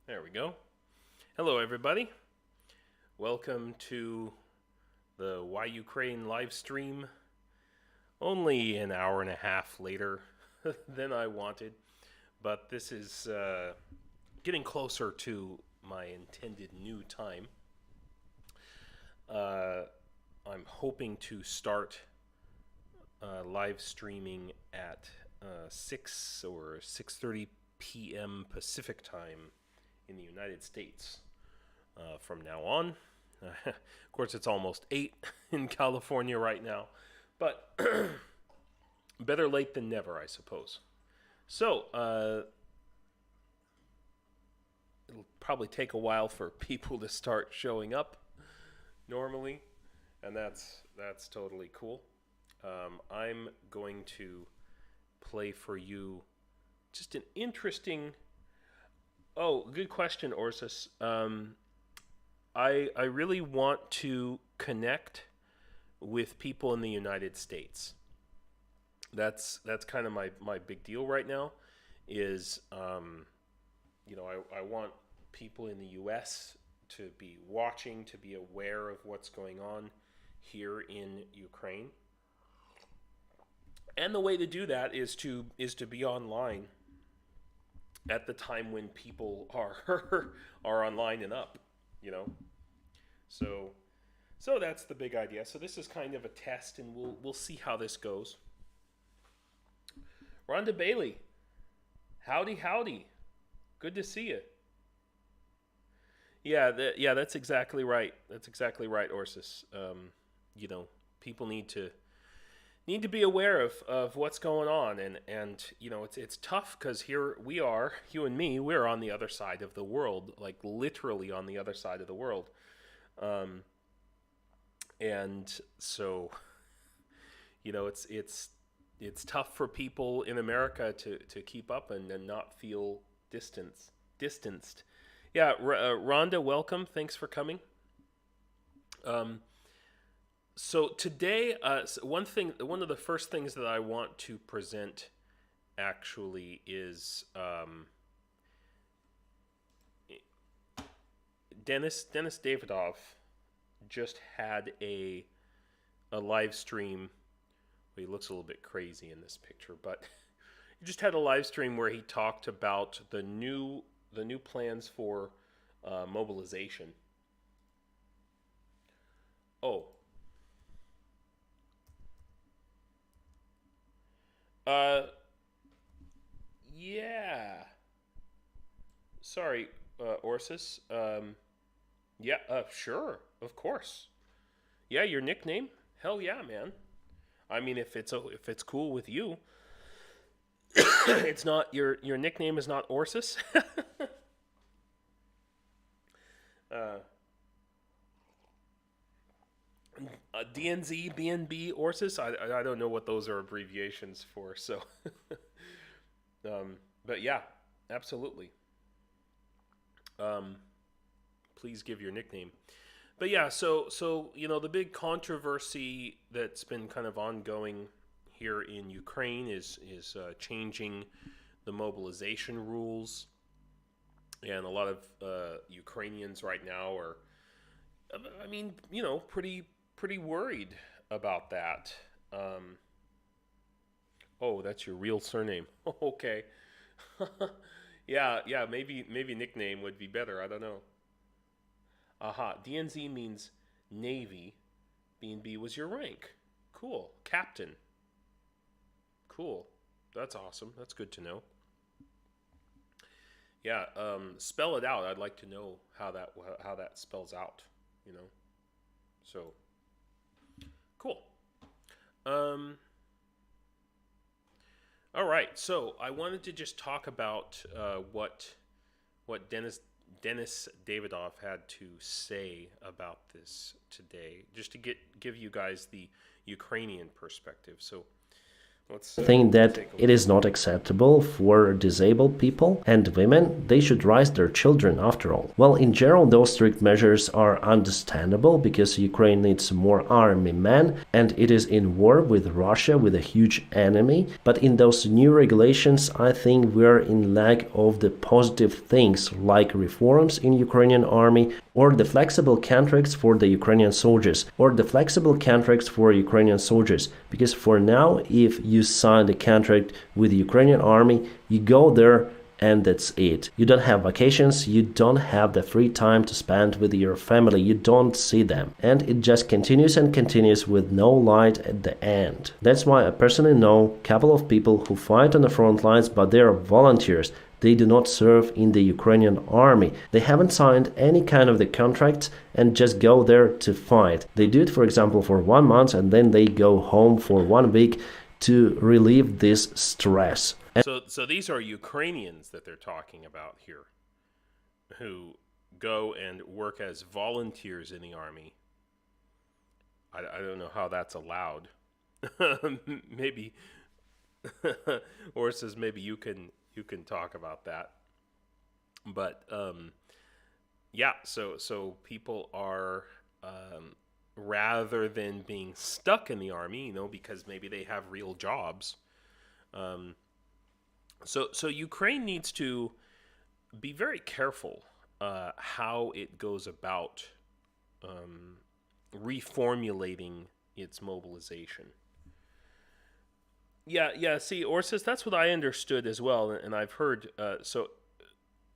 There we go. Hello, everybody. Welcome to the Why Ukraine live stream. Only an hour and a half later than I wanted, but this is getting closer to my intended new time. I'm hoping to start live streaming at 6 or 6:30 p.m. Pacific time in the United States from now on. Of course, it's almost 8 in California right now, but better late than never, I suppose. So, it'll probably take a while for people to start showing up normally, and that's totally cool. I'm going to play for you just an interesting. Oh, good question, Orsus. I really want to connect with people in the United States. That's kind of my big deal right now. Is I want people in the U.S. to be watching, to be aware of what's going on here in Ukraine. And the way to do that is to be online at the time when people are online and up, you know. So that's the big idea. So this is kind of a test, and we'll see how this goes. Rhonda Bailey, howdy. Good to see you. Yeah, that's exactly right. That's exactly right, Orsus. People need to be aware of what's going on, and it's tough because here we are, you and me, we're on the other side of the world, like literally on the other side of the world, and so it's tough for people in America to keep up and not feel distanced. Yeah, Rhonda, welcome. Thanks for coming. So today, one of the first things that I want to present actually is Dennis Davydov just had a live stream. Well, he looks a little bit crazy in this picture, but he just had a live stream where he talked about the new plans for mobilization. Oh. Yeah. Sorry, Orsus. Yeah, sure, of course. Yeah, your nickname? Hell yeah, man. I mean, if it's cool with you, it's not your nickname is not Orsus. DNZ, BNB, Orsus. I don't know what those are abbreviations for. So, but yeah, absolutely. Please give your nickname. But yeah, so the big controversy that's been kind of ongoing here in Ukraine is changing the mobilization rules, and a lot of Ukrainians right now are, I mean, pretty worried about that. Oh, that's your real surname. Okay. Yeah, maybe nickname would be better. I don't know. Aha, DNZ means Navy. B&B was your rank. Cool. Captain. Cool. That's awesome. That's good to know. Yeah, spell it out. I'd like to know how that spells out, So, cool. All right. So I wanted to just talk about what Dennis Davydov had to say about this today, just to give you guys the Ukrainian perspective. So Let's I think that take a it is not acceptable for disabled people and women. They should raise their children after all. Well, in general, those strict measures are understandable because Ukraine needs more army men and it is in war with Russia, with a huge enemy. But in those new regulations, I think we're in lack of the positive things like reforms in Ukrainian army, or the flexible contracts for the Ukrainian soldiers, because for now, if you sign a contract with the Ukrainian army, you go there and that's it. You don't have vacations, you don't have the free time to spend with your family, you don't see them. And it just continues and continues with no light at the end. That's why I personally know a couple of people who fight on the front lines, but they are volunteers. They do not serve in the Ukrainian army. They haven't signed any kind of the contracts and just go there to fight. They do it, for example, for 1 month and then they go home for 1 week to relieve this stress. So these are Ukrainians that they're talking about here, who go and work as volunteers in the army. I don't know how that's allowed. Maybe, or says maybe you can talk about that. But yeah, so people are rather than being stuck in the army, because maybe they have real jobs. So Ukraine needs to be very careful how it goes about reformulating its mobilization. Yeah. See, Orsis, that's what I understood as well, and I've heard. So,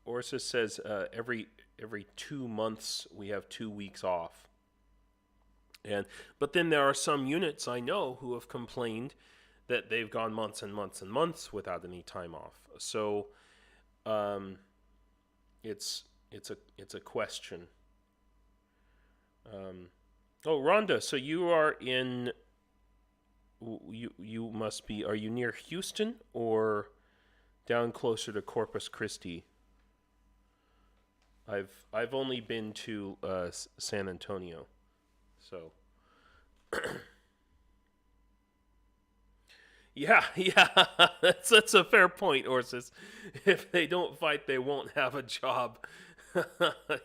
Orsis says every 2 months we have 2 weeks off, but then there are some units I know who have complained that they've gone months and months and months without any time off. So, it's a question. Oh, Rhonda, so you are in. You must be. Are you near Houston or down closer to Corpus Christi? I've only been to San Antonio, so. Yeah, that's a fair point, Orsis. If they don't fight, they won't have a job.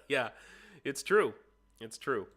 Yeah, it's true. It's true.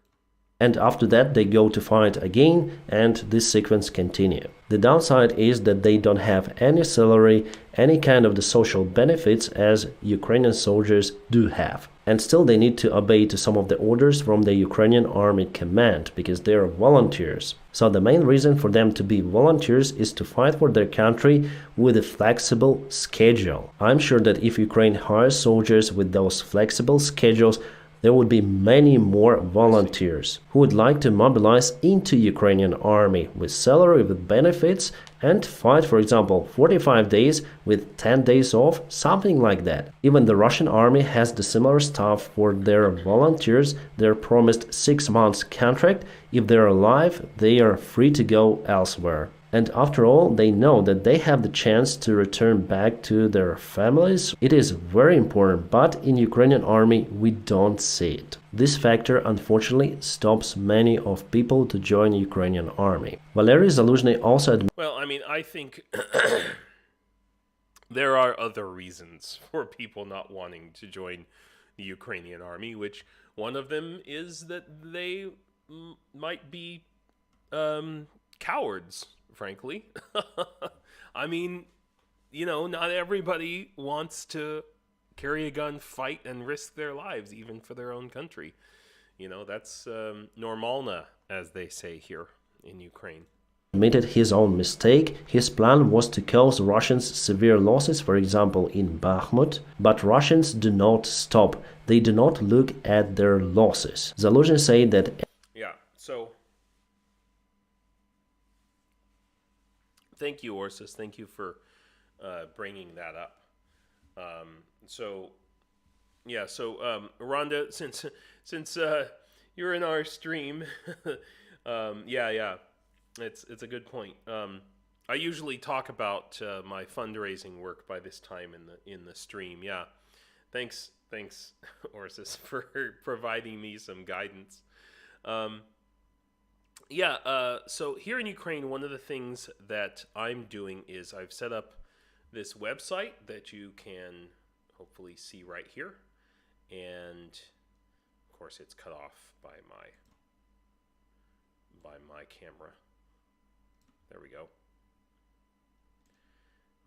And after that they go to fight again and this sequence continue. The downside is that they don't have any salary, any kind of the social benefits as Ukrainian soldiers do have. And still they need to obey to some of the orders from the Ukrainian army command because they are volunteers. So the main reason for them to be volunteers is to fight for their country with a flexible schedule. I'm sure that if Ukraine hires soldiers with those flexible schedules, there would be many more volunteers who would like to mobilize into Ukrainian army with salary, with benefits, and fight, for example, 45 days with 10 days off, something like that. Even the Russian army has the similar stuff for their volunteers. They're promised 6 months contract. If they're alive, they are free to go elsewhere. And after all, they know that they have the chance to return back to their families. It is very important, but in Ukrainian army, we don't see it. This factor, unfortunately, stops many of people to join Ukrainian army. Valery Zaluzhny also Well, I mean, I think there are other reasons for people not wanting to join the Ukrainian army, which one of them is that they might be cowards, frankly. I mean, not everybody wants to carry a gun, fight, and risk their lives, even for their own country. That's normalna, as they say here in Ukraine. Admitted his own mistake. His plan was to cause Russians severe losses, for example, in Bakhmut. But Russians do not stop. They do not look at their losses. Zaluzhny said that... Yeah, so... Thank you, Orsis. Thank you for bringing that up. Rhonda, since you're in our stream, it's a good point. I usually talk about my fundraising work by this time in the stream. Yeah, thanks, Orsis, for providing me some guidance. Yeah, so here in Ukraine, one of the things that I'm doing is I've set up this website that you can hopefully see right here. And of course it's cut off by my camera. There we go.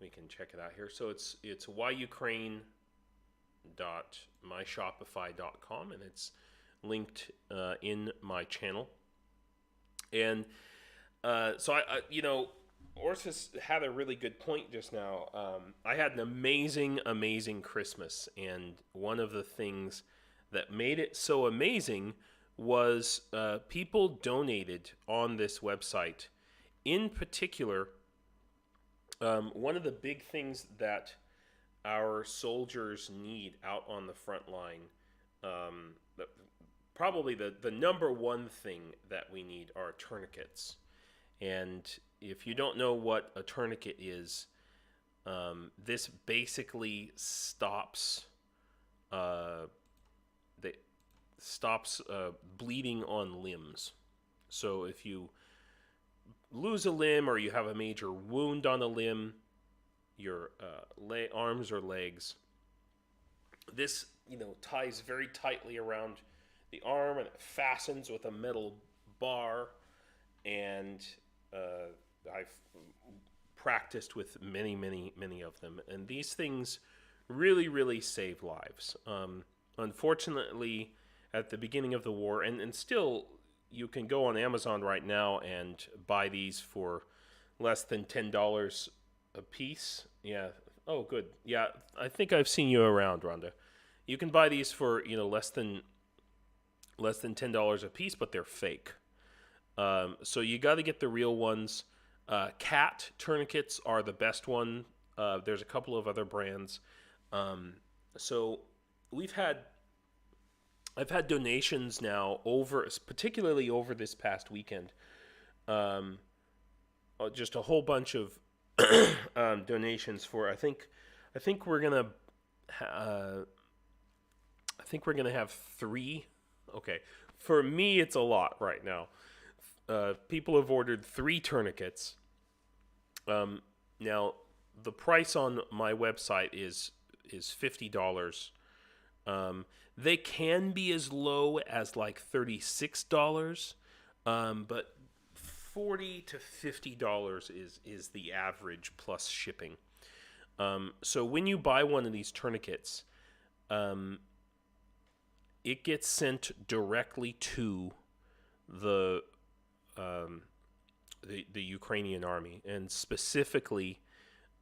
We can check it out here. So it's whyukraine.myshopify.com, and it's linked in my channel. And so I Orsis had a really good point just now. I had an amazing Christmas, and one of the things that made it so amazing was people donated on this website. In particular, one of the big things that our soldiers need out on the front line, probably the number one thing that we need are tourniquets. And if you don't know what a tourniquet is, this basically stops bleeding on limbs. So if you lose a limb or you have a major wound on a limb, your arms or legs, this ties very tightly around the arm, and it fastens with a metal bar. And I've practiced with many of them, and these things really save lives. Unfortunately, at the beginning of the war, and still, you can go on Amazon right now and buy these for less than $10 a piece. Yeah. Oh, good. Yeah, I think I've seen you around, Rhonda. You can buy these for less than $10 a piece, but they're fake. So you got to get the real ones. Cat tourniquets are the best one. There's a couple of other brands. So I've had donations now particularly over this past weekend. Just a whole bunch of donations for. I think we're gonna have 3. Okay, for me it's a lot right now. People have ordered 3 tourniquets. Now, the price on my website is $50. They can be as low as like $36, but $40 to $50 is the average plus shipping. So when you buy one of these tourniquets, it gets sent directly to the Ukrainian army, and specifically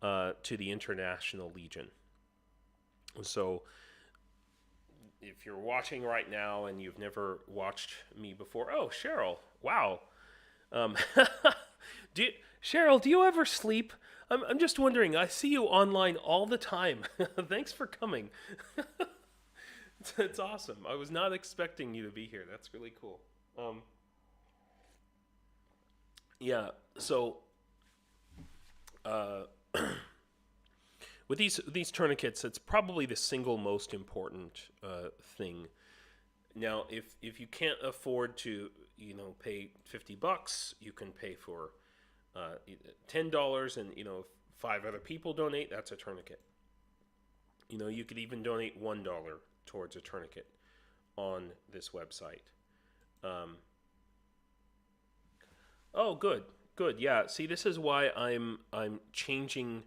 to the International Legion. So if you're watching right now and you've never watched me before, oh, Cheryl, wow. Cheryl, do you ever sleep? I'm just wondering, I see you online all the time. Thanks for coming. It's awesome. I was not expecting you to be here. That's really cool. Yeah, so with these tourniquets, it's probably the single most important thing. Now, if you can't afford to pay $50, you can pay for $10, and 5 other people donate. That's a tourniquet. You could even donate $1 towards a tourniquet on this website. Oh, good. Yeah. See, this is why I'm changing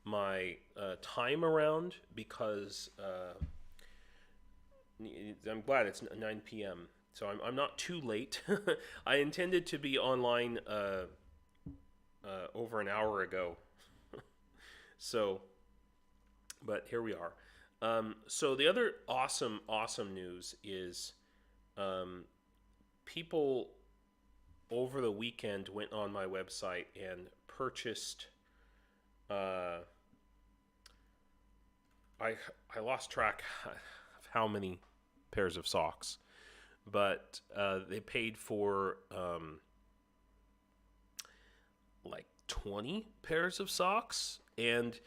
my time around, because I'm glad it's 9 p.m. So I'm not too late. I intended to be online over an hour ago. So, but here we are. So the other awesome news is people over the weekend went on my website and purchased I lost track of how many pairs of socks, but they paid for like 20 pairs of socks. And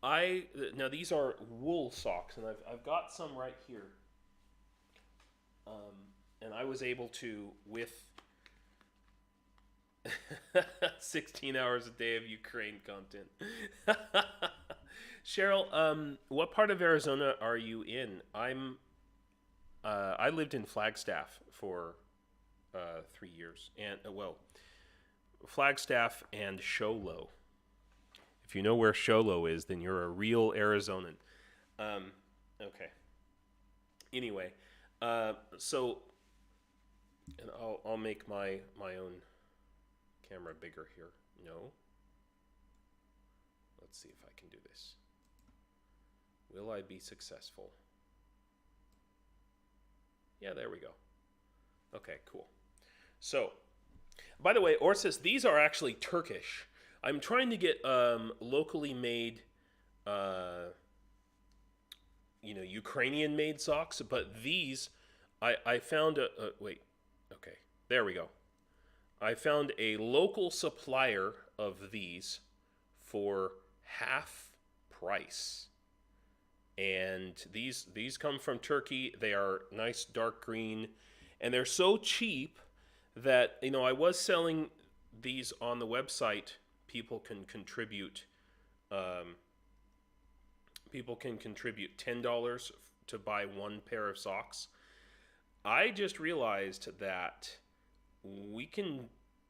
now these are wool socks, and I've got some right here, and I was able to, with 16 hours a day of Ukraine content. Cheryl, what part of Arizona are you in? I lived in Flagstaff for 3 years, and well, Flagstaff and Sholo. If you know where Sholo is, then you're a real Arizonan. Okay. Anyway, so, and I'll make my own camera bigger here. No. Let's see if I can do this. Will I be successful? Yeah, there we go. Okay, cool. So, by the way, Orsis, these are actually Turkish. I'm trying to get locally made, Ukrainian made socks, but these, I found wait, okay, there we go. I found a local supplier of these for half price. And these come from Turkey. They are nice dark green, and they're so cheap that I was selling these on the website. People can contribute. People can contribute $10 to buy one pair of socks. I just realized that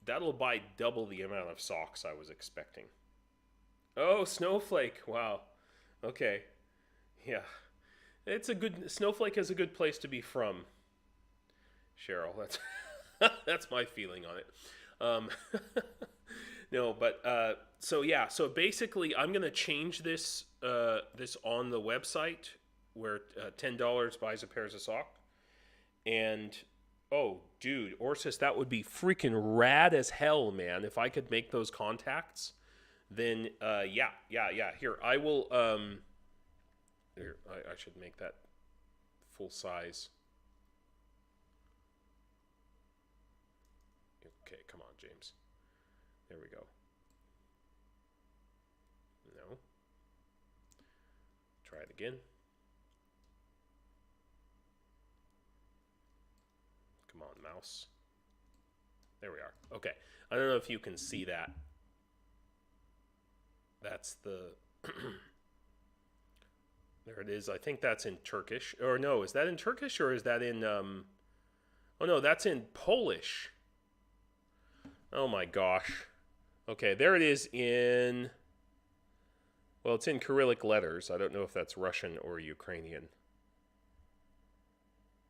that'll buy double the amount of socks I was expecting. Oh, Snowflake! Wow. Okay. Yeah, Snowflake is a good place to be from, Cheryl. That's that's my feeling on it. No, but so basically, I'm gonna change this on the website where $10 buys a pair of socks, and oh, dude, Orsis, that would be freaking rad as hell, man. If I could make those contacts, then yeah. Here, I will. Here, I should make that full size. Okay, come on, James. There we go. No. Try it again. Come on, mouse. There we are. Okay. I don't know if you can see that. That's the... There it is. I think that's in Turkish. Or no, is that in Turkish or is that in... Oh no, that's in Polish. Oh my gosh. Okay, there it is in... Well, it's in Cyrillic letters. I don't know if that's Russian or Ukrainian.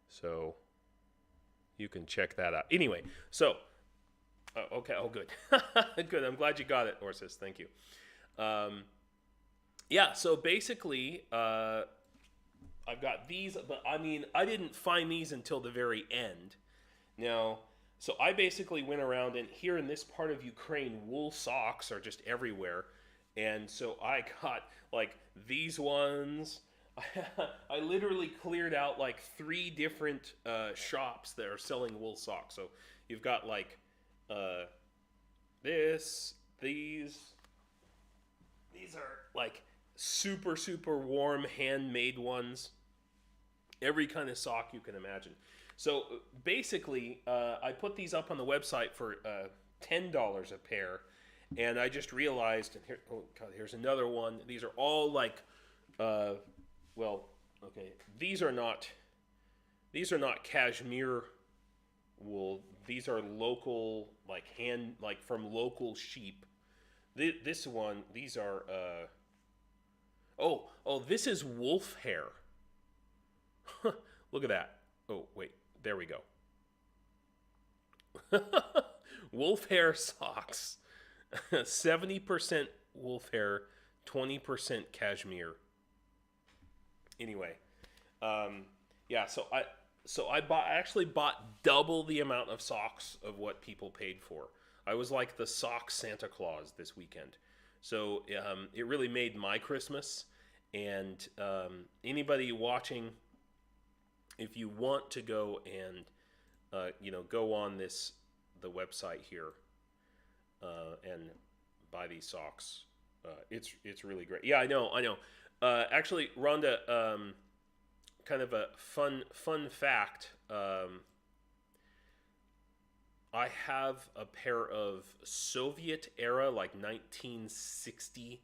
So, you can check that out. Anyway, so... okay, oh good. Good, I'm glad you got it, Orsis. Thank you. Yeah, so basically, I've got these, but I mean, I didn't find these until the very end. Now, so I basically went around, and here in this part of Ukraine, wool socks are just everywhere. And so I got, like, these ones. I literally cleared out, like, 3 different shops that are selling wool socks. So you've got, like, these. These are, like... super, super warm handmade ones. Every kind of sock you can imagine. So basically, I put these up on the website for $10 a pair. And I just realized, and here, oh God, here's another one. These are all like, well, okay. These are not cashmere wool. These are local, like from local sheep. This one, these are, Oh, this is wolf hair. Look at that. Oh, wait, there we go. Wolf hair socks. 70% wolf hair, 20% cashmere. Anyway, yeah, so I actually bought double the amount of socks of what people paid for. I was like the sock Santa Claus this weekend. So it really made my Christmas. And anybody watching, if you want to go and go on the website here and buy these socks, it's really great. Yeah, I know. Actually, Rhonda, kind of a fun fact. I have a pair of Soviet era, like 1960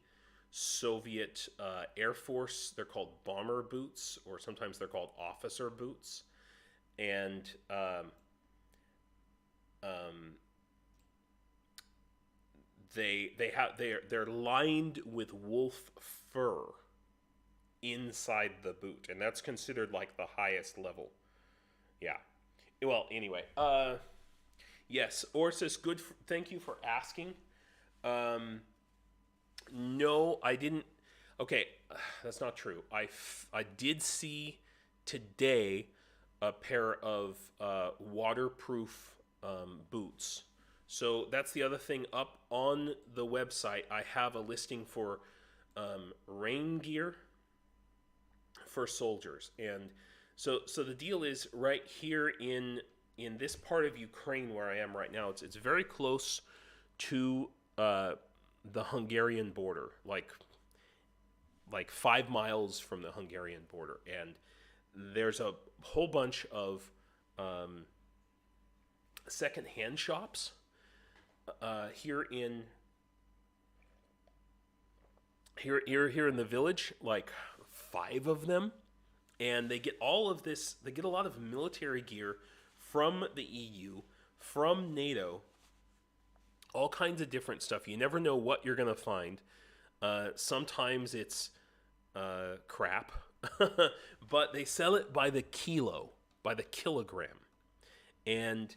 Soviet Air Force. They're called bomber boots, or sometimes they're called officer boots. And um, they're lined with wolf fur inside the boot, and that's considered like the highest level. Yeah. Well, anyway, yes, Orsis, good. Thank you for asking. No, I didn't. Okay, that's not true. I did see today a pair of waterproof boots. So that's the other thing. Up on the website, I have a listing for rain gear for soldiers, and so the deal is right here in this part of Ukraine where I am right now. It's very close to the Hungarian border, like 5 miles from the Hungarian border, and there's a whole bunch of secondhand shops here in the village, like 5 of them, and they get all of this. They get a lot of military gear from the EU, from NATO, all kinds of different stuff. You never know what you're gonna find. Sometimes it's crap, but they sell it by the kilo, by the kilogram, and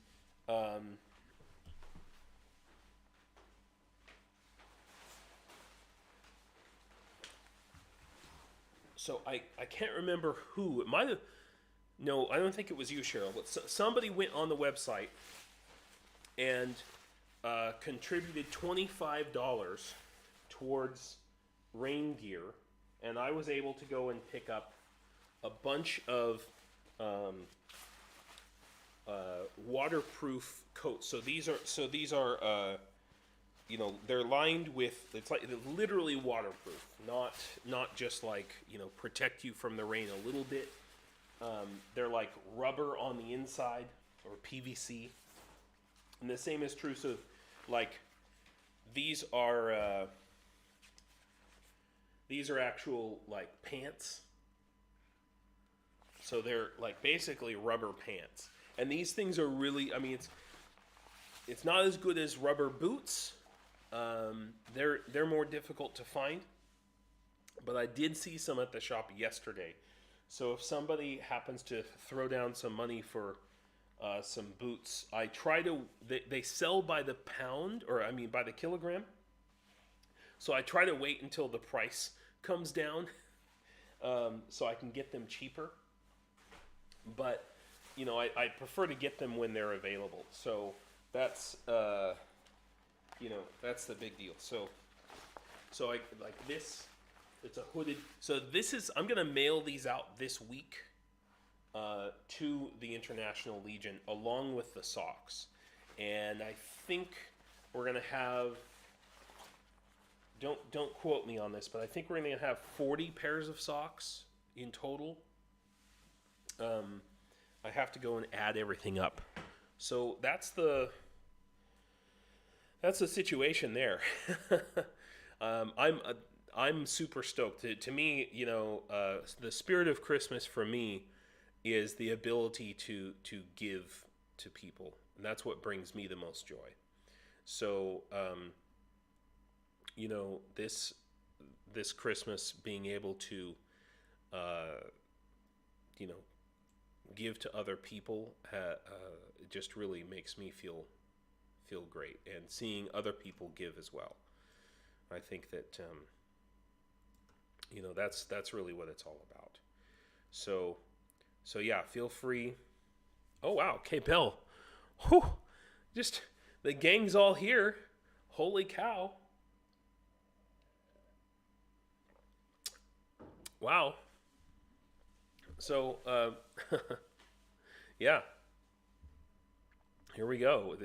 so I can't remember who. It might have. No, I don't think it was you, Cheryl. But somebody went on the website and contributed $25 towards rain gear, and I was able to go and pick up a bunch of waterproof coats. So these are they're lined with, it's like literally waterproof, not just like protect you from the rain a little bit. They're like rubber on the inside, or PVC, and the same is true. So like these are actual like pants. So they're like basically rubber pants, and these things are really, I mean, it's not as good as rubber boots. They're more difficult to find, but I did see some at the shop yesterday. So if somebody happens to throw down some money for some boots, I try to. They sell by the pound, or I mean by the kilogram. So I try to wait until the price comes down, so I can get them cheaper. But I prefer to get them when they're available. So that's that's the big deal. So I like this. It's a hooded. So this is. I'm gonna mail these out this week to the International Legion along with the socks, and I think we're gonna have. Don't quote me on this, but I think we're gonna have 40 pairs of socks in total. I have to go and add everything up. So that's the situation there. I'm super stoked. To me, the spirit of Christmas for me is the ability to give to people, and that's what brings me the most joy. So, this Christmas, being able to, give to other people, it just really makes me feel great, and seeing other people give as well. I think that that's really what it's all about. So yeah, feel free. Oh wow, okay, Bell. Whew, just the gang's all here. Holy cow. Wow. So yeah. Here we go.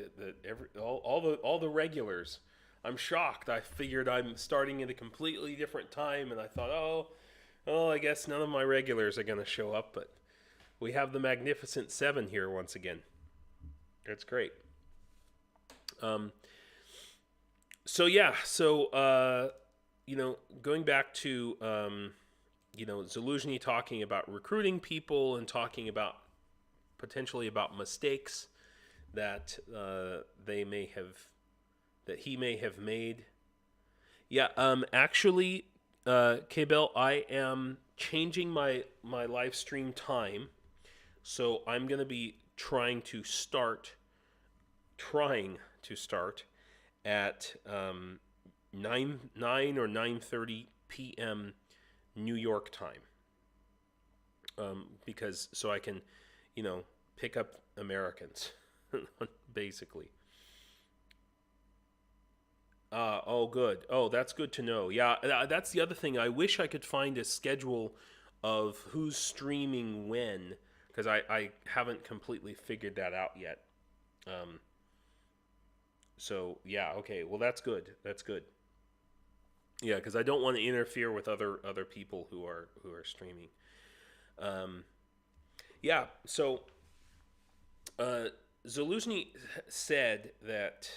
All the regulars. I'm shocked. I figured I'm starting at a completely different time, and I thought, oh, I guess none of my regulars are going to show up, but we have the Magnificent Seven here once again. It's great. So yeah, so going back to Zaluzhny talking about recruiting people and talking about potentially about mistakes that he may have made. Yeah, actually, K-Bell, I am changing my live stream time, so I'm gonna be trying to start at 9 or 9:30 p.m. New York time, because so I can, pick up Americans, basically. Oh, good. Oh, that's good to know. Yeah, that's the other thing. I wish I could find a schedule of who's streaming when, because I haven't completely figured that out yet. So yeah, okay. Well, that's good. That's good. Yeah, because I don't want to interfere with other people who are streaming. Yeah. So Zaluzhny said that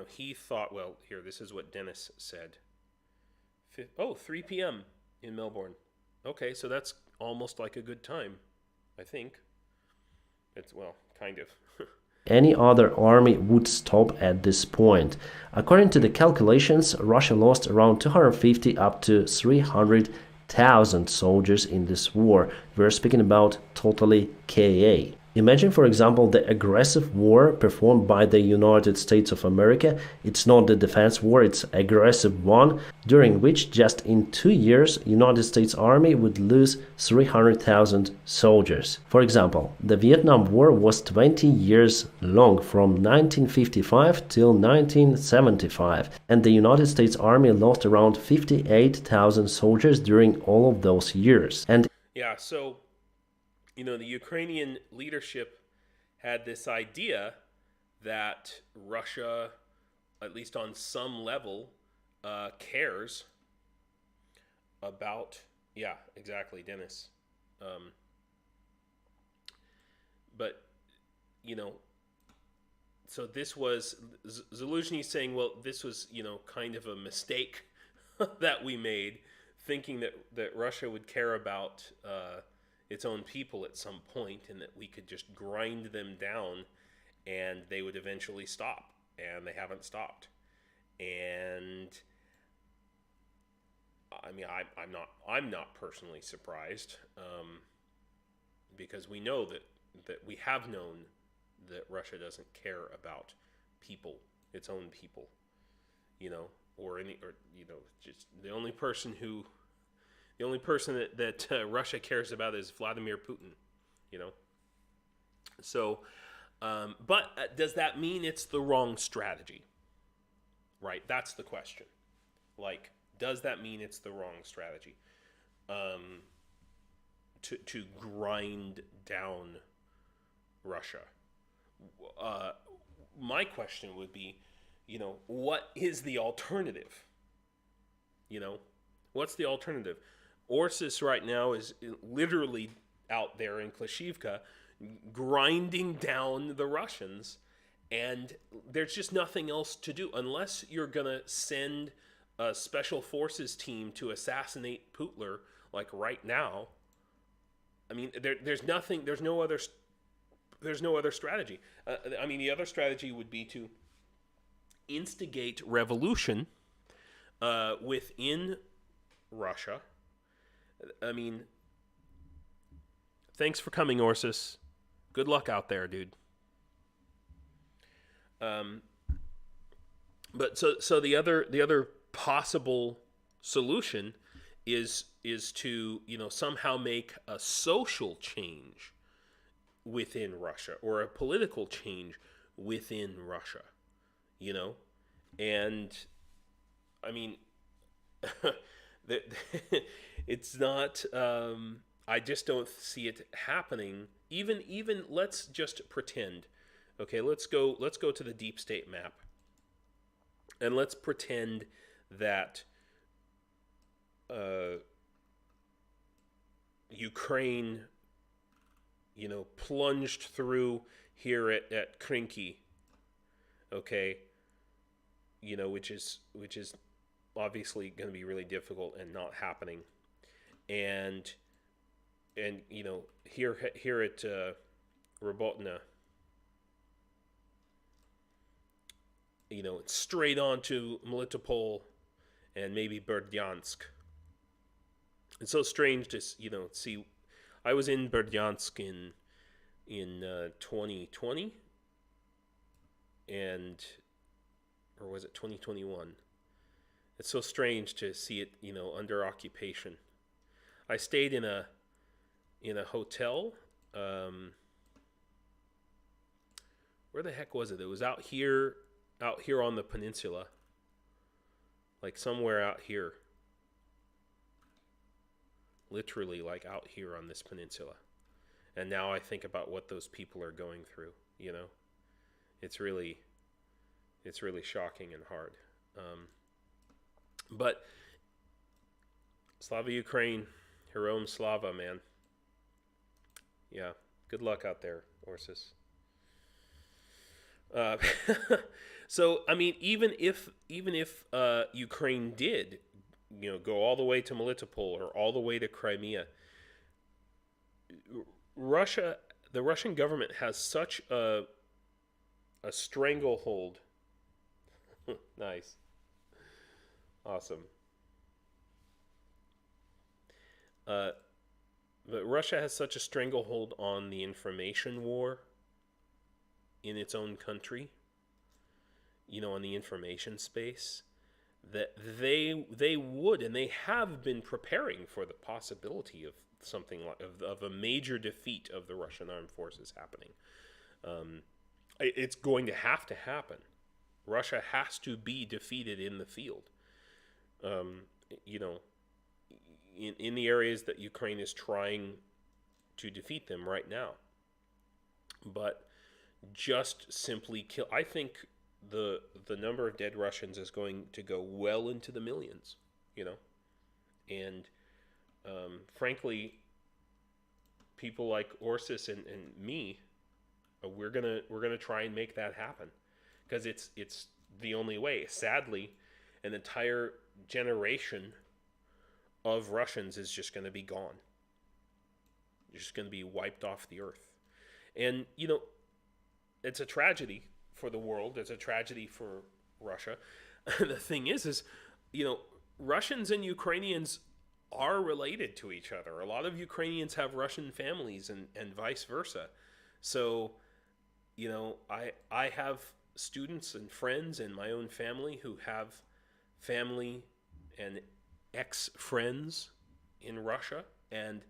he thought. Well, here, this is what Dennis said. 3 p.m. in Melbourne. Okay, so that's almost like a good time, I think. It's, well, kind of. Any other army would stop at this point. According to the calculations, Russia lost around 250 up to 300,000 soldiers in this war. We're speaking about totally KA. Imagine, for example, the aggressive war performed by the United States of America. It's not the defense war, it's aggressive one, during which just in 2 years, United States Army would lose 300,000 soldiers. For example, the Vietnam War was 20 years long, from 1955 till 1975, and the United States Army lost around 58,000 soldiers during all of those years. And yeah, so the Ukrainian leadership had this idea that Russia, at least on some level, cares about, yeah, exactly, Dennis. But, so this was, Zaluzhny saying, well, this was, kind of a mistake that we made, thinking that Russia would care about its own people at some point, and that we could just grind them down and they would eventually stop, and they haven't stopped. And I mean, I'm not personally surprised, because we know that we have known that Russia doesn't care about people, its own people, just the only person that Russia cares about is Vladimir Putin, So, but does that mean it's the wrong strategy? Right, that's the question. Like, does that mean it's the wrong strategy? To grind down Russia? My question would be, what is the alternative? What's the alternative? Orsis right now is literally out there in Klashivka grinding down the Russians, and there's just nothing else to do unless you're going to send a special forces team to assassinate Pyotr, like right now. I mean, there's no other strategy. The other strategy would be to instigate revolution within Russia. I mean, thanks for coming, Orsis. Good luck out there, dude. But so the other possible solution is to somehow make a social change within Russia, or a political change within Russia, and I mean, it's not. I just don't see it happening. Even let's just pretend. Okay, let's go to the deep state map, and let's pretend that Ukraine, plunged through here at Krinky, okay, which is obviously going to be really difficult and not happening. And here at Robotna, it's straight on to Melitopol and maybe Berdyansk. It's so strange to see. I was in Berdyansk in 2020, or was it 2021? It's so strange to see it, under occupation. I stayed in a hotel. Where the heck was it? It was out here on the peninsula, like somewhere out here. Literally, like out here on this peninsula. And now I think about what those people are going through. It's really shocking and hard. But Slava Ukraine, Heroam Slava, man. Yeah, good luck out there, Orsis. So I mean, even if Ukraine did, go all the way to Melitopol or all the way to Crimea, the Russian government has such a stranglehold. Nice. Awesome. But Russia has such a stranglehold on the information war in its own country, on the information space, that they would, and they have been preparing for the possibility of something like of a major defeat of the Russian armed forces happening. It's going to happen. Russia has to be defeated in the field. In the areas that Ukraine is trying to defeat them right now. But just simply kill. I think the number of dead Russians is going to go well into the millions, and frankly, people like Orsis and me, we're gonna try and make that happen, because it's the only way. Sadly, an entire generation of Russians is just going to be gone. You're just going to be wiped off the earth. And, it's a tragedy for the world. It's a tragedy for Russia. The thing is, Russians and Ukrainians are related to each other. A lot of Ukrainians have Russian families and vice versa. So, I have students and friends in my own family who have family and ex-friends in Russia, and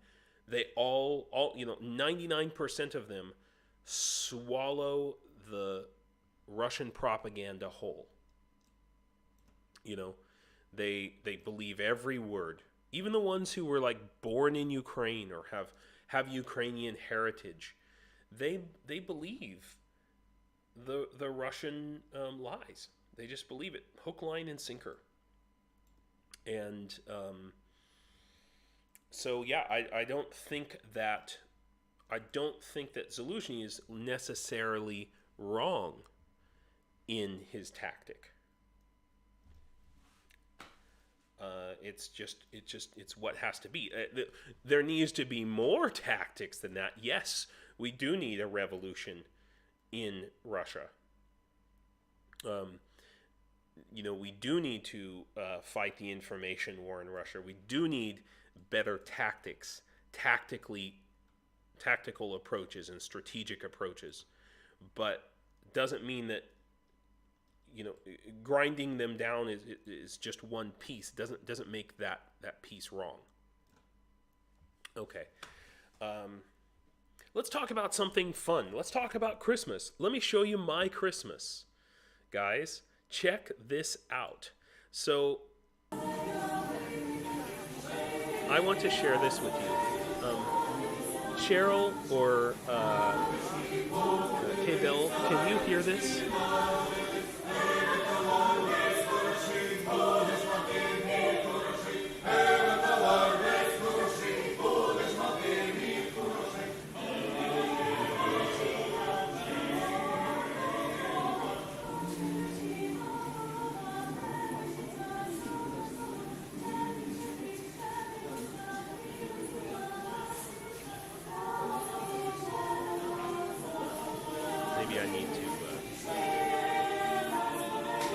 they all 99% of them swallow the Russian propaganda whole. They believe every word. Even the ones who were like born in Ukraine or have Ukrainian heritage, they believe the Russian lies. They just believe it, hook, line, and sinker. And so yeah, I don't think that Zelensky is necessarily wrong in his tactic. It's what has to be. There needs to be more tactics than that. Yes, we do need a revolution in Russia. We do need to fight the information war in Russia. We do need better tactics, tactical approaches and strategic approaches. But doesn't mean that grinding them down is just one piece. Doesn't make that piece wrong. Okay. Let's talk about something fun. Let's talk about Christmas. Let me show you my Christmas, guys. Check this out. So, I want to share this with you. Cheryl or K-Bell, can you hear this?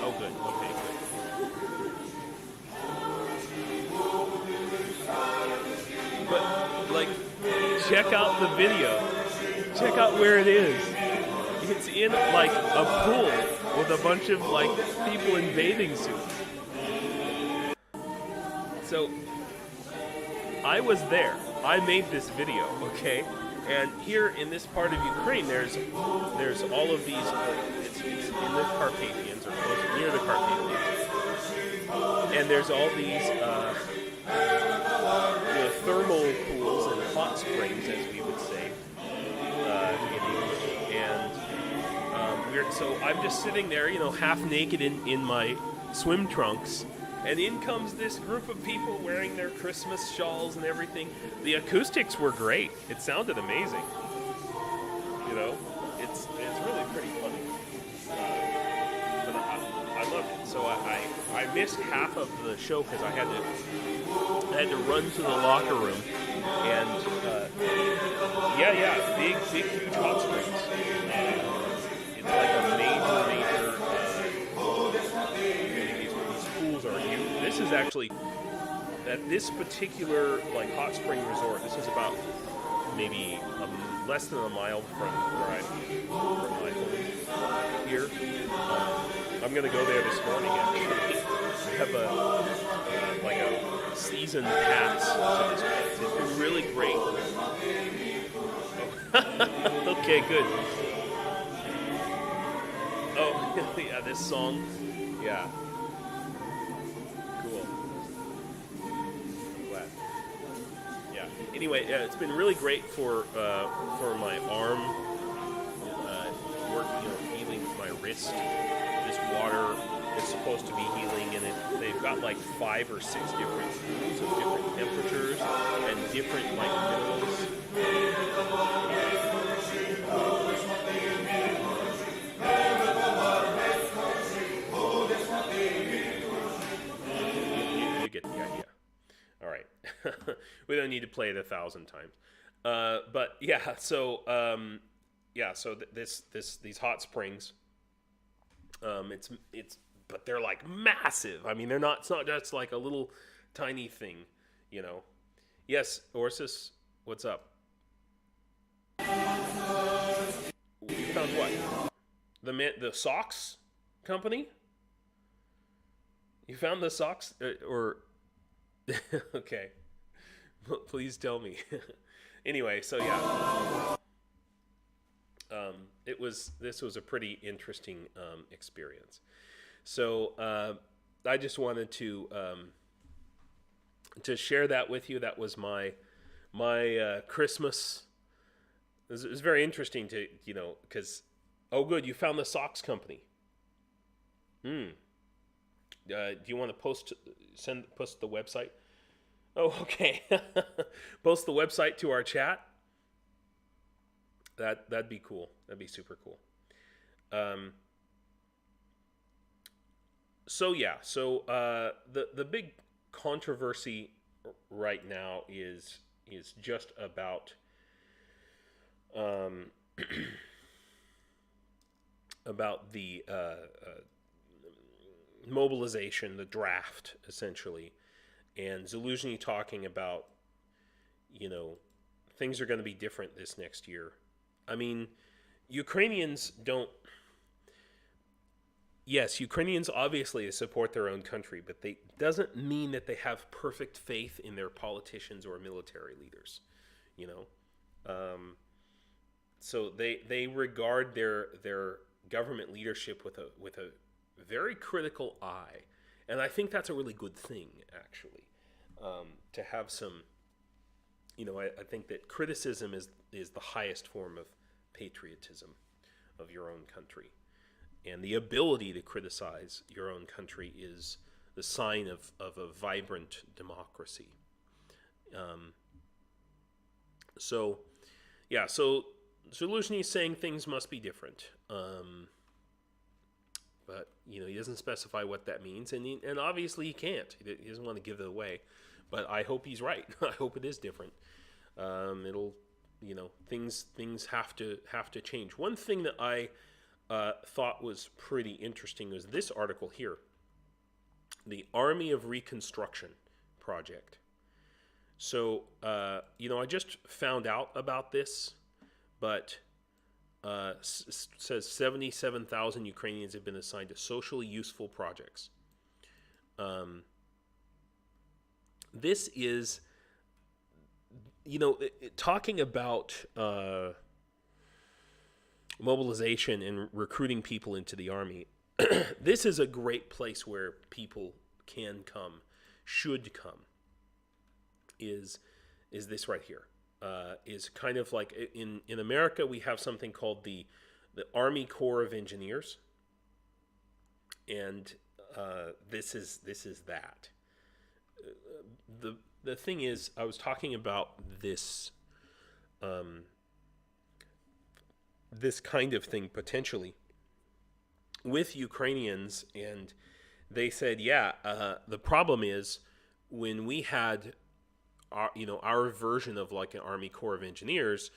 Oh, good. Okay, good. But, like, check out the video. Check out where it is. It's in, like, a pool with a bunch of, like, people in bathing suits. So, I was there. I made this video, okay? And here in this part of Ukraine, there's all of these. It's in the Carpathians, or close near the Carpathians, and there's all these thermal pools and hot springs, as we would say in English. And so I'm just sitting there, half naked in my swim trunks. And in comes this group of people wearing their Christmas shawls and everything. The acoustics were great. It sounded amazing. It's really pretty funny. But I loved it. So I missed half of the show because I had to run to the locker room. And big huge hot springs. It's like a major. This is actually, at this particular hot spring resort, this is about maybe less than a mile from my home here. I'm going to go there this morning, actually. I have a season pass to this place. It's been really great. Okay, good. Oh, yeah, this song. Yeah. Anyway, it's been really great for my arm, healing my wrist. This water is supposed to be healing, and they've got like 5 or 6 different pools of different temperatures and different minerals. You get the idea. All right. We don't need to play it 1,000 times. But yeah, so these hot springs, but they're like massive. I mean, it's not just like a little tiny thing, Yes, Orsis, what's up? You found what? The socks company? You found the socks or okay. Please tell me. Anyway, so yeah. This was a pretty interesting experience. So I just wanted to share that with you. That was my Christmas. It was very interesting to because oh good, you found the socks company. Do you want to post the website? Oh, okay. Post the website to our chat. That'd be cool. That'd be super cool. So the big controversy right now is just about about the mobilization, the draft, essentially. And Zaluzhny talking about, things are going to be different this next year. I mean, Ukrainians obviously support their own country, but they doesn't mean that they have perfect faith in their politicians or military leaders, So they regard their government leadership with a very critical eye. And I think that's a really good thing, actually, to have some, I think that criticism is the highest form of patriotism of your own country. And the ability to criticize your own country is the sign of a vibrant democracy. So Zaluzhny is saying things must be different. But, he doesn't specify what that means, and obviously he can't. He doesn't want to give it away. But I hope he's right. I hope it is different. It'll, things have to change. One thing that I thought was pretty interesting was this article here, the Army of Reconstruction project. So, I just found out about this, but says 77,000 Ukrainians have been assigned to socially useful projects. This is, talking about mobilization and recruiting people into the army. This is a great place where people can come, should come. Is this right here? Is kind of like in America we have something called the Army Corps of Engineers, and this is that. The thing is, I was talking about this this kind of thing potentially with Ukrainians, and they said, the problem is when we had our version of like an Army Corps of Engineers,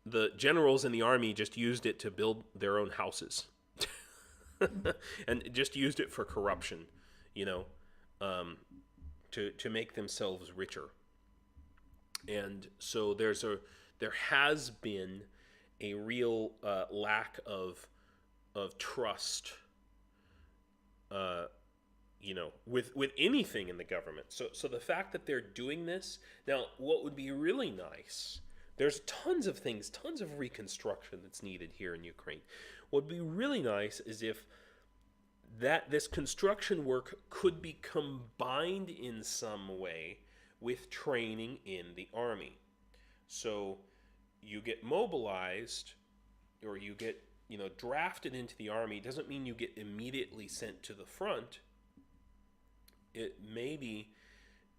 the generals in the army just used it to build their own houses and just used it for corruption, to make themselves richer. And so there has been a real lack of trust, with anything in the government. So the fact that they're doing this now, what would be really nice, there's tons of things, tons of reconstruction that's needed here in Ukraine. What would be really nice is if this construction work could be combined in some way with training in the army. So you get mobilized, or you get drafted into the army. Doesn't mean you get immediately sent to the front. It maybe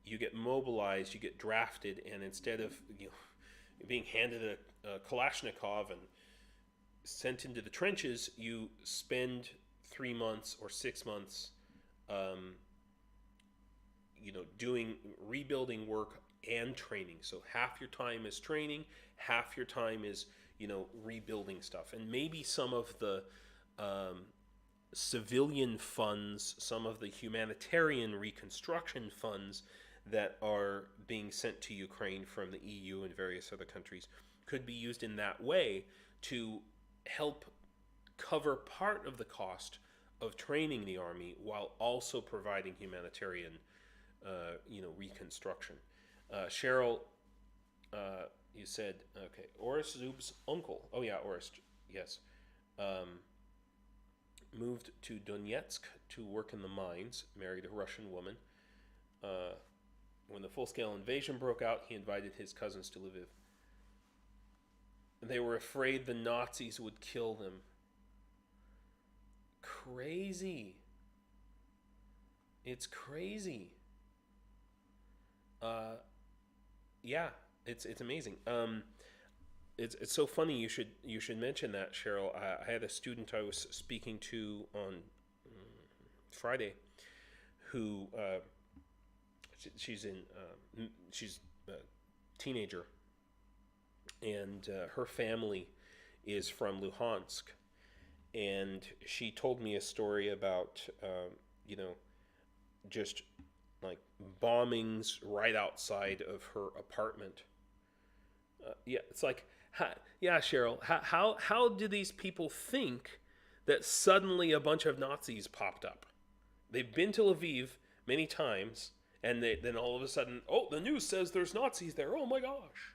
you get mobilized, you get drafted, and instead of being handed a Kalashnikov and sent into the trenches, you spend 3 months or 6 months, doing rebuilding work and training. So half your time is training, half your time is rebuilding stuff, and maybe some of the civilian funds, some of the humanitarian reconstruction funds that are being sent to Ukraine from the EU and various other countries could be used in that way to help cover part of the cost of training the army while also providing humanitarian reconstruction. Cheryl, you said, okay, Orest Zub's uncle. Oh yeah, Orest, yes. Moved to Donetsk to work in the mines, married a Russian woman. When the full-scale invasion broke out, he invited his cousins to Lviv. They were afraid the Nazis would kill them. Crazy. It's crazy. Yeah, it's amazing. It's so funny you should mention that, Cheryl. I had a student I was speaking to on Friday, who she's a teenager, and her family is from Luhansk, and she told me a story about just like bombings right outside of her apartment. It's like, yeah, Cheryl, how do these people think that suddenly a bunch of Nazis popped up? They've been to Lviv many times, and then all of a sudden, oh, the news says there's Nazis there. Oh my gosh.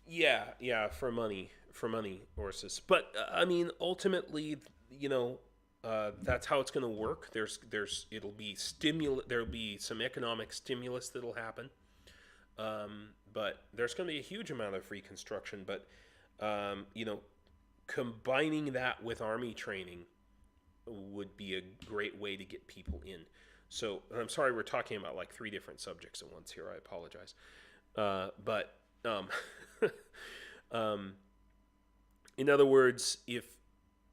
Yeah, for money, Orsis. But I mean, ultimately, that's how it's going to there'll be there'll be some economic stimulus that'll happen. But there's going to be a huge amount of reconstruction. But, combining that with army training would be a great way to get people in. So, and I'm sorry, we're talking about like 3 different subjects at once here. I apologize. But in other words, if,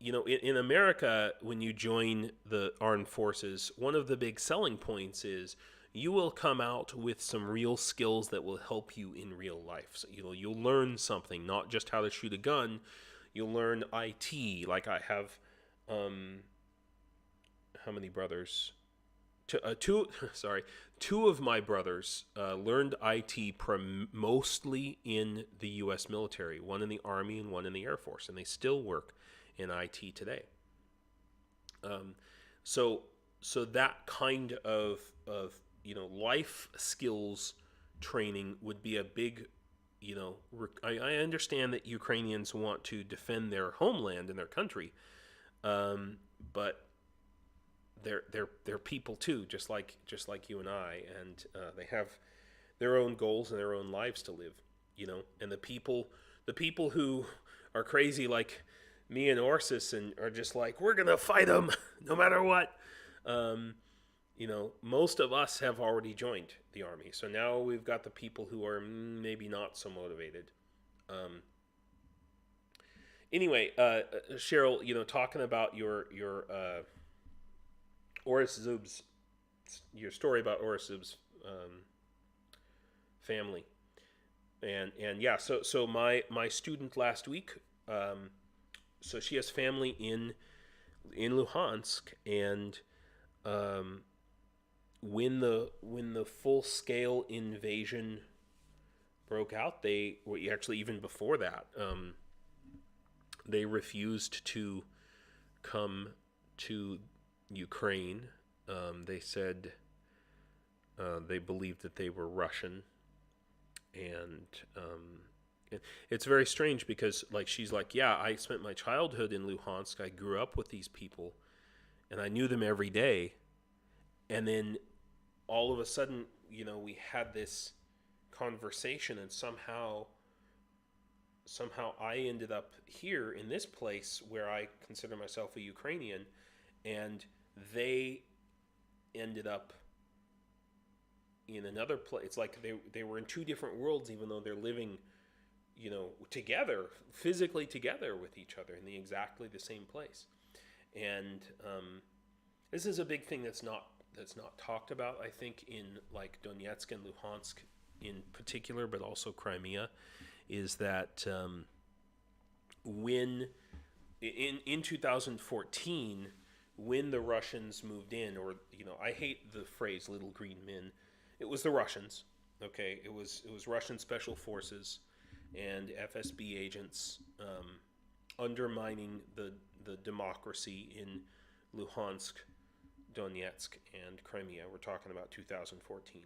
in America, when you join the armed forces, one of the big selling points is you will come out with some real skills that will help you in real life. So, you'll learn something, not just how to shoot a gun. You'll learn IT. Like I have, how many brothers? Two of my brothers learned IT mostly in the U.S. military. One in the Army and one in the Air Force, and they still work in IT today. So that kind of life skills training would be a big, I understand that Ukrainians want to defend their homeland and their country, but they're people too, just like you and I, and they have their own goals and their own lives to live, and the people who are crazy like me and Orsis and are just like, we're gonna fight them no matter what. Most of us have already joined the army, so now we've got the people who are maybe not so motivated. Anyway, Cheryl, talking about your Oris Zub's, your story about Oris Zub's family, and yeah, so my student last week, so she has family in Luhansk, and when the full scale invasion broke out, they were actually, even before that, they refused to come to Ukraine. They said they believed that they were Russian, and it's very strange because, like, she's like, yeah, I spent my childhood in Luhansk. I grew up with these people, and I knew them every day. And then all of a sudden, we had this conversation, and somehow I ended up here in this place where I consider myself a Ukrainian, and they ended up in another place. It's like they were in two different worlds, even though they're living, together, physically together with each other in exactly the same place. And this is a big thing that's not talked about, I think, in like Donetsk and Luhansk in particular, but also Crimea, is that when in 2014, when the Russians moved in, or I hate the phrase "little green men," it was the Russians. Okay, it was Russian special forces and FSB agents undermining the democracy in Luhansk, Donetsk, and Crimea. We're talking about 2014.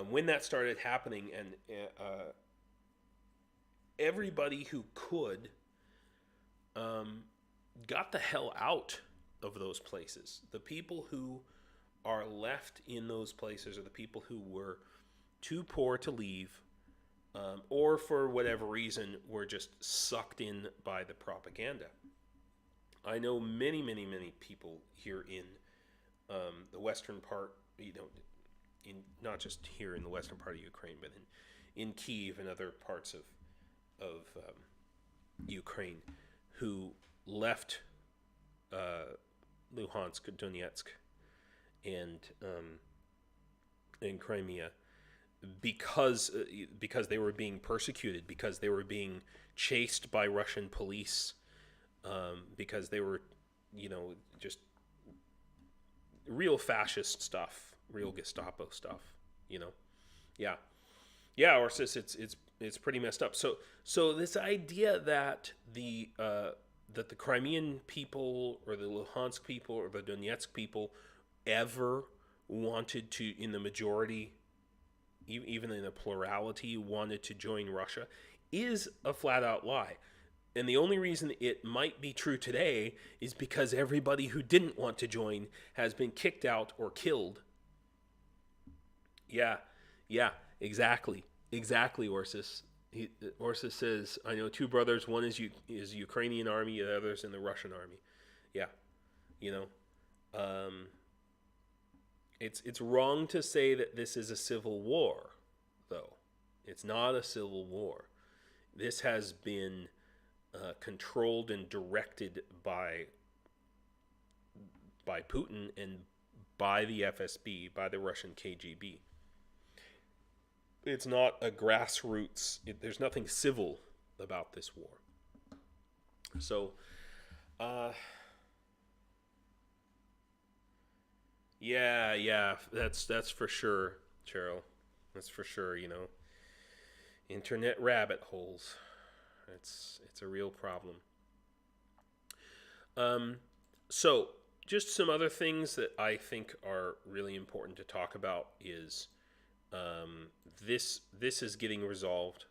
When that started happening, and everybody who could got the hell out of those places. The people who are left in those places are the people who were too poor to leave, or for whatever reason were just sucked in by the propaganda. I know many, many, many people here in the western part, in not just here in the western part of Ukraine, but in Kyiv and other parts of Ukraine, who left Luhansk, Donetsk, and Crimea because they were being persecuted, because they were being chased by Russian police, because they were, just real fascist stuff, real Gestapo stuff, Yeah, Orsis, it's pretty messed up. So this idea that the Crimean people or the Luhansk people or the Donetsk people ever wanted to, in the majority, even in the plurality, wanted to join Russia is a flat out lie. And the only reason it might be true today is because everybody who didn't want to join has been kicked out or killed. Yeah, exactly, Orsis. Orsis says, I know two brothers. One is Ukrainian army, the other's in the Russian army. Yeah, it's wrong to say that this is a civil war, though. It's not a civil war. This has been controlled and directed by Putin and by the FSB, by the Russian KGB. It's not a grassroots, there's nothing civil about this war. So, yeah, that's for sure, Cheryl. That's for sure, Internet rabbit holes. It's a real problem. So, just some other things that I think are really important to talk about is this is getting resolved,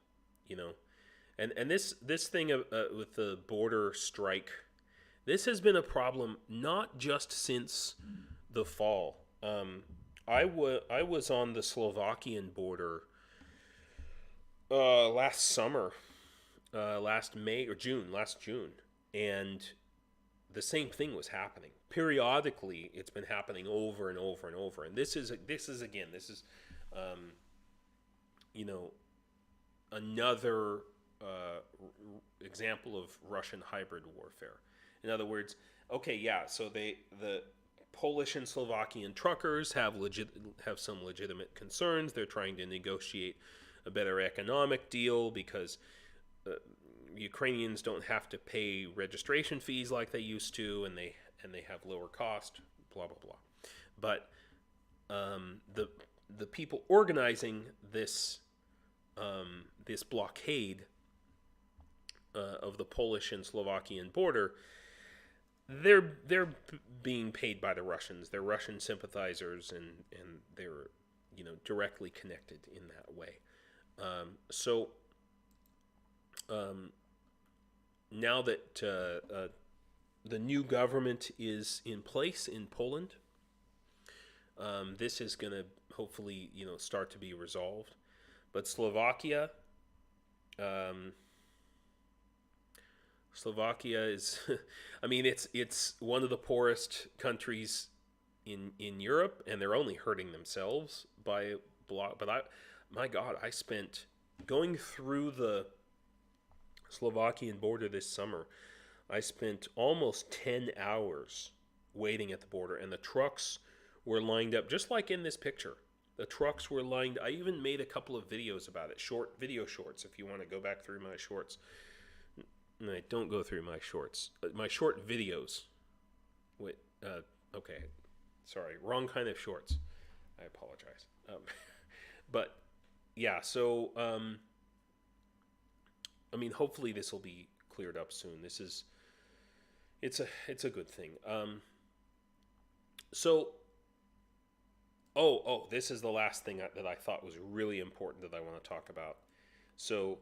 and this thing with the border strike, this has been a problem not just since the fall. I was on the Slovakian border last summer, last June, and the same thing was happening. Periodically, it's been happening over and over and over. And this is another example of Russian hybrid warfare. In other words, so the Polish and Slovakian truckers have some legitimate concerns. They're trying to negotiate a better economic deal because Ukrainians don't have to pay registration fees like they used to, and they have lower cost. Blah blah blah. But the people organizing this blockade of the Polish and Slovakian border, they're being paid by the Russians. They're Russian sympathizers, and they're directly connected in that way. Now that the new government is in place in Poland, this is going to hopefully start to be resolved. But Slovakia is, I mean, it's one of the poorest countries in Europe, and they're only hurting themselves by block. But my God, I spent going through the Slovakian border this summer. I spent almost 10 hours waiting at the border, and the trucks were lined up just like in this picture. The trucks were lined. I even made a couple of videos about it, video shorts. If you want to go back through my shorts, no, don't go through my shorts. My short videos. Wait, okay, sorry, wrong kind of shorts. I apologize. But yeah, so I mean, hopefully this will be cleared up soon. It's a good thing. This is the last thing that I thought was really important that I want to talk about. So,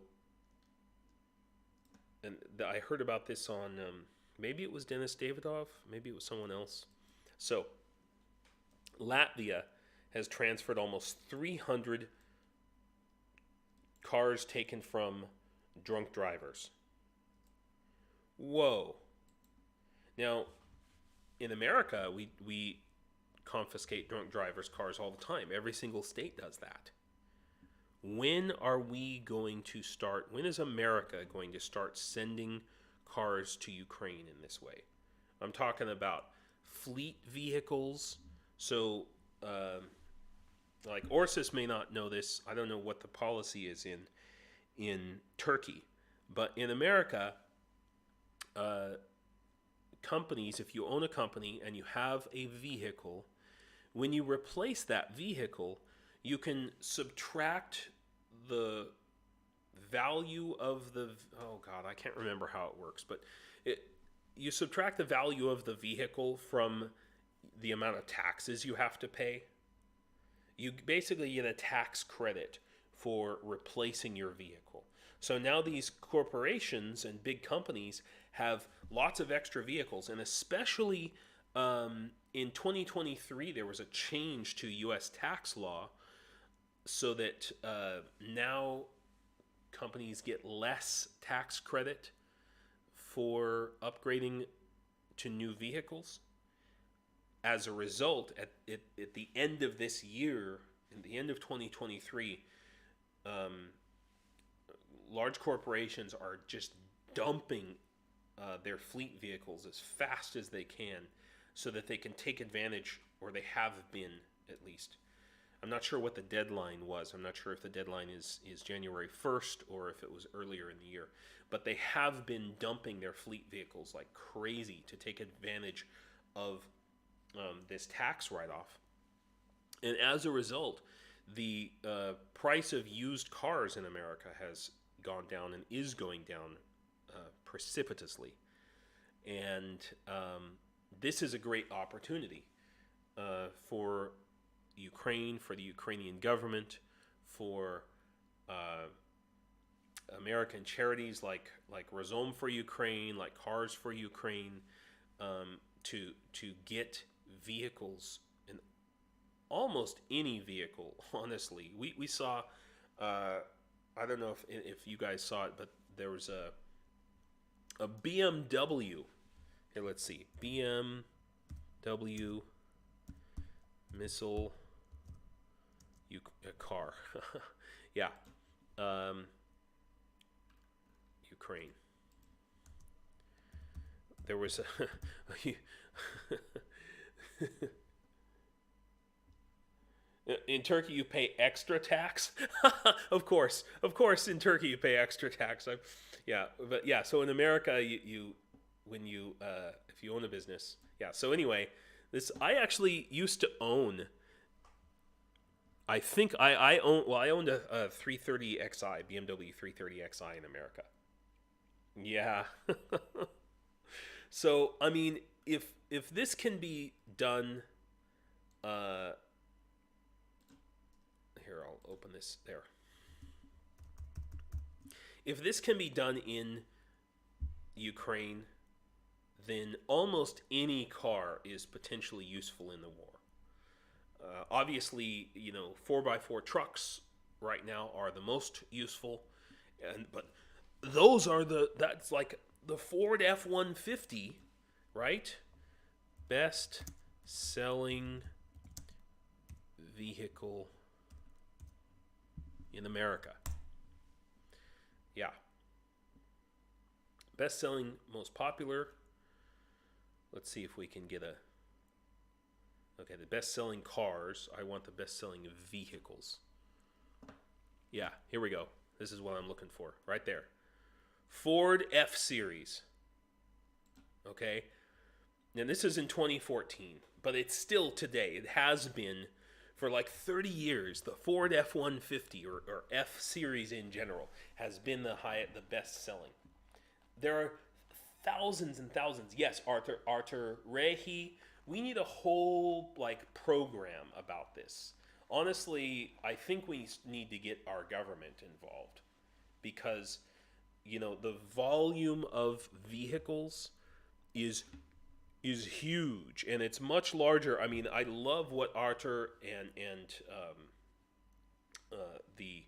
and I heard about this on, maybe it was Dennis Davydov, maybe it was someone else. So, Latvia has transferred almost 300 cars taken from drunk drivers. Whoa. Now, in America, we confiscate drunk drivers' cars all the time. Every single state does that. When is America going to start sending cars to Ukraine in this way? I'm talking about fleet vehicles. So, like Orsis may not know this. I don't know what the policy is in Turkey. But in America, companies, if you own a company and you have a vehicle, when you replace that vehicle, you can subtract the value of the, I can't remember how it works, but you subtract the value of the vehicle from the amount of taxes you have to pay. You basically get a tax credit for replacing your vehicle. So now these corporations and big companies have lots of extra vehicles, and especially in 2023, there was a change to U.S. tax law so that now companies get less tax credit for upgrading to new vehicles. As a result, at the end of this year, at the end of 2023, large corporations are just dumping their fleet vehicles as fast as they can so that they can take advantage, or they have been at least. I'm not sure what the deadline was. I'm not sure if the deadline is January 1st or if it was earlier in the year. But they have been dumping their fleet vehicles like crazy to take advantage of this tax write-off. And as a result, the price of used cars in America has gone down and is going down precipitously. And this is a great opportunity for Ukraine, for the Ukrainian government, for American charities like Warzone for Ukraine, like Cars for Ukraine, to get vehicles, in almost any vehicle. Honestly, we saw. I don't know if you guys saw it, but there was a BMW. Here, let's see, BMW missile. A car. Yeah. Ukraine. There was in Turkey you pay extra tax. Of course in Turkey you pay extra tax. So in America you when you if you own a business. Yeah, so anyway, I actually used to own, I think I owned a 330xi, BMW 330xi in America. Yeah. So, I mean, if this can be done, here, I'll open this there. If this can be done in Ukraine, then almost any car is potentially useful in the war. Obviously, 4x4 trucks right now are the most useful, but that's like the Ford F-150, right? Best selling vehicle in America. Yeah. Best selling, most popular. Let's see if we can get okay, the best-selling cars. I want the best-selling vehicles. Yeah, here we go. This is what I'm looking for, right there. Ford F-Series. Okay? And this is in 2014, but it's still today. It has been for like 30 years. The Ford F-150, or F-Series in general, has been the best-selling. There are thousands and thousands. Yes, Arthur Rehi. We need a whole program about this. Honestly, I think we need to get our government involved, because the volume of vehicles is huge, and it's much larger. I mean, I love what Arthur and the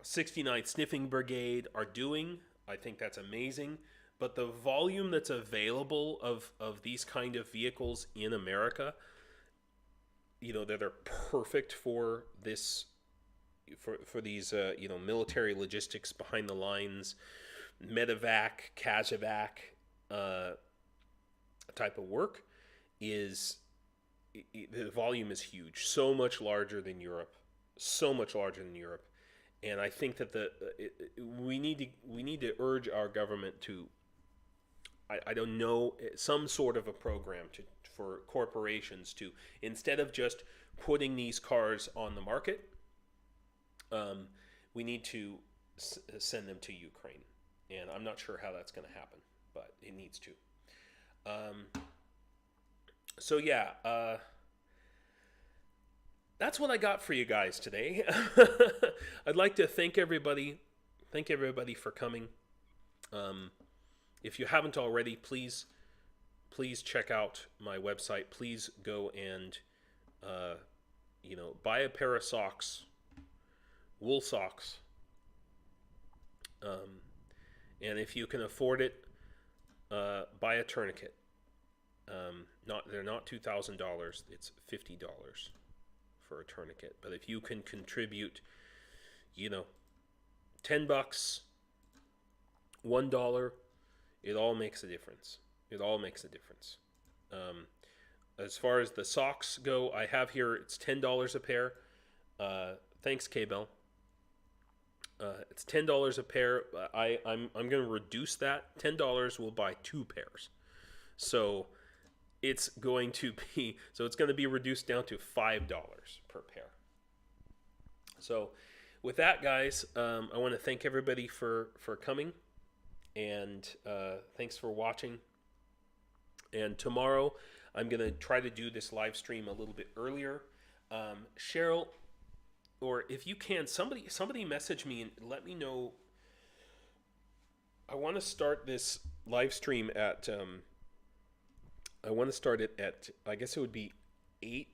69th Sniffing Brigade are doing. I think that's amazing. But the volume that's available of these kind of vehicles in America, that are perfect for this, for these, military logistics, behind the lines, medevac, casevac type of work, the volume is huge, so much larger than Europe, and I think that we need to urge our government to, I don't know, some sort of a program for corporations to, instead of just putting these cars on the market, we need to send them to Ukraine. And I'm not sure how that's going to happen, but it needs to. That's what I got for you guys today. I'd like to thank everybody for coming. If you haven't already, please check out my website. Please go and buy a pair of socks, wool socks, and if you can afford it, buy a tourniquet. They're not $2,000. It's $50 for a tourniquet. But if you can contribute, $10, $1, it all makes a difference. As far as the socks go, I have here, it's $10 a pair. Thanks, K-Bell. It's $10 a pair. I'm going to reduce that. $10 will buy 2 pairs. So it's going to be reduced down to $5 per pair. So with that, guys, I want to thank everybody for coming, and thanks for watching. And tomorrow I'm going to try to do this live stream a little bit earlier. Cheryl, or if you can, somebody message me and let me know. I want to start this live stream at I want to start it at, I guess it would be 8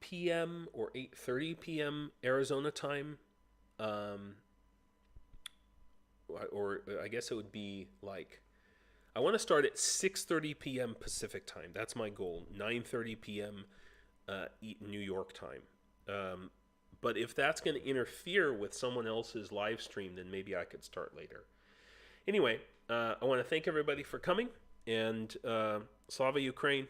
p.m. or 8:30 p.m. Arizona time. Or I guess it would be like, I want to start at 6:30 p.m. Pacific time. That's my goal. 9:30 p.m. New York time. But if that's going to interfere with someone else's live stream, then maybe I could start later. Anyway, I want to thank everybody for coming, and Slava Ukraine.